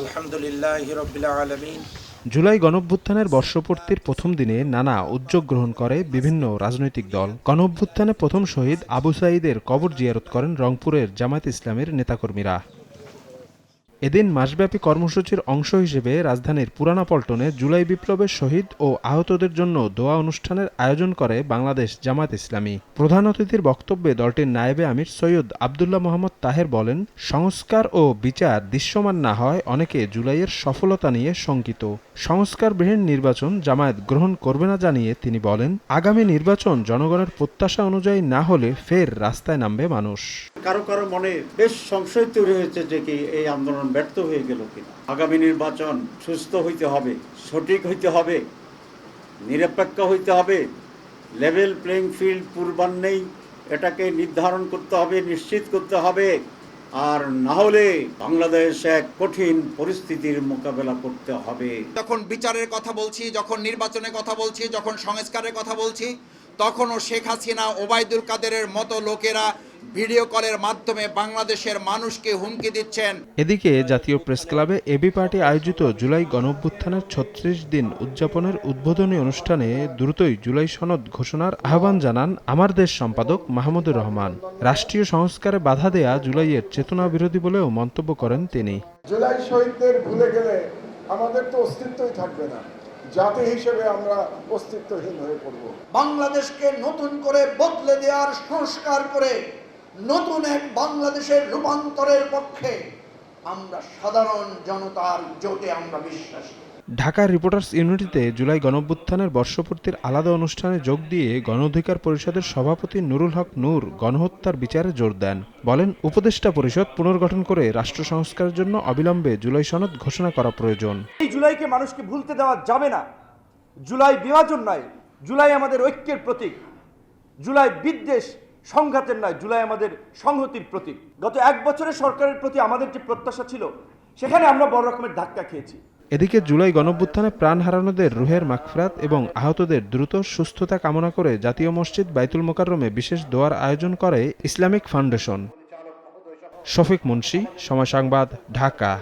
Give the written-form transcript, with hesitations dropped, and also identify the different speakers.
Speaker 1: আলহামদুলিল্লাহি রাব্বিল আলামিন।
Speaker 2: জুলাই গণঅভ্যুত্থানের বর্ষপূর্তির প্রথম দিনে নানা উদ্যোগ গ্রহণ করে বিভিন্ন রাজনৈতিক দল। গণঅভ্যুত্থানে প্রথম শহীদ আবু সাঈদের কবর জিয়ারত করেন রংপুরের জামায়াত ইসলামীর নেতাকর্মীরা। এদিন মাসব্যাপী কর্মসূচির অংশ হিসেবে রাজধানীর পুরানা পল্টনে জুলাই বিপ্লবের শহীদ ও আহতদের জন্য দোয়া অনুষ্ঠানের আয়োজন করে বাংলাদেশ জামায়াত ইসলামী। প্রধান অতিথির বক্তব্যে দলটির নায়েবে আমির সৈয়দ আবদুল্লাহ মোহাম্মদ তাহের বলেন, সংস্কার ও বিচার দৃশ্যমান না হয় অনেকে জুলাইয়ের সফলতা নিয়ে শঙ্কিত। সংস্কারবিহীন নির্বাচন জামায়াত গ্রহণ করবে না জানিয়ে তিনি বলেন, আগামী নির্বাচন জনগণের প্রত্যাশা অনুযায়ী না হলে ফের রাস্তায় নামবে মানুষ।
Speaker 3: কারো কারো মনে বেশ সংশয় তৈরি হয়েছে যে কি এই আন্দোলন ব্যর্থ হয়ে গেল কিনা। আগামী নির্বাচন সুস্থ হইতে হবে, সঠিক হইতে হবে, নিরপেক্ষ হইতে হবে, লেভেল প্লেইং ফিল্ড পূর্বান্নেই এটাকে নির্ধারণ করতে হবে, নিশ্চিত করতে হবে। আর না হলে বাংলাদেশ এক কঠিন পরিস্থিতির মোকাবেলা করতে হবে।
Speaker 1: যখন বিচারের কথা বলছি, যখন নির্বাচনের কথা বলছি, যখন সংস্কারের কথা বলছি, তখনও শেখ হাসিনা, ওবায়দুল কাদেরের মতো লোকেরা ভিডিও কলের মাধ্যমে বাংলাদেশের মানুষকে হুমকি দিচ্ছেন।
Speaker 2: এদিকে জাতীয় প্রেসক্লাবে এবি পার্টি আয়োজিত জুলাই গণঅভ্যুত্থানের ৩৬ দিন উদযাপনের উদ্বোধনী অনুষ্ঠানে দ্রুতই জুলাই সনদ ঘোষণার আহ্বান জানান আমার দেশ সম্পাদক মাহমুদুর রহমান। রাষ্ট্রীয় সংস্কারে বাধা দেয়া জুলাইয়ের চেতনা বিরোধী বলেও মন্তব্য করেন তিনি।
Speaker 4: জুলাই শহীদদের ভুলে গেলে আমাদের তো অস্তিত্বই থাকবে না, জাতি হিসেবে আমরা অস্তিত্বহীন হয়ে পড়ব।
Speaker 5: বাংলাদেশকে নতুন করে বদলে দেওয়ার, সংস্কার করে নতুন এক বাংলাদেশের রূপান্তরের পক্ষে আমরা সাধারণ জনতার জোটে আমরা বিশ্বাসী।
Speaker 2: ঢাকার রিপোর্টার্স ইউনিটিতে জুলাই গণঅভ্যুত্থানের বর্ষপূর্তির আলাদা অনুষ্ঠানে যোগ দিয়ে গণ অধিকার পরিষদের সভাপতি নুরুল হক নূর গণহত্যার বিচারে জোর দেন। বলেন, উপদেষ্টা পরিষদ পুনর্গঠন করে রাষ্ট্র সংস্কারের জন্য অবিলম্বে জুলাই সনদ ঘোষণা করা প্রয়োজন।
Speaker 6: এই জুলাইকে মানুষকে ভুলতে দেওয়া যাবে না। জুলাই বিভাজন নয়, জুলাই আমাদের ঐক্যের প্রতীক। জুলাই বিদ্বেষ সংঘাতের নয়, জুলাই আমাদের সংহতির প্রতীক। গত এক বছরের সরকারের প্রতি আমাদের যে প্রত্যাশা ছিল, সেখানে আমরা বড় রকমের ধাক্কা খেয়েছি।
Speaker 2: এদিকে জুলাই গণঅভ্যুত্থানে প্রাণ হারানোদের রুহের মাগফিরাত এবং আহতদের দ্রুত সুস্থতা কামনা করে জাতীয় মসজিদ বাইতুল মোকাররমে বিশেষ দোয়ার আয়োজন করে ইসলামিক ফাউন্ডেশন। শফিক মুন্সি, সময় সংবাদ, ঢাকা।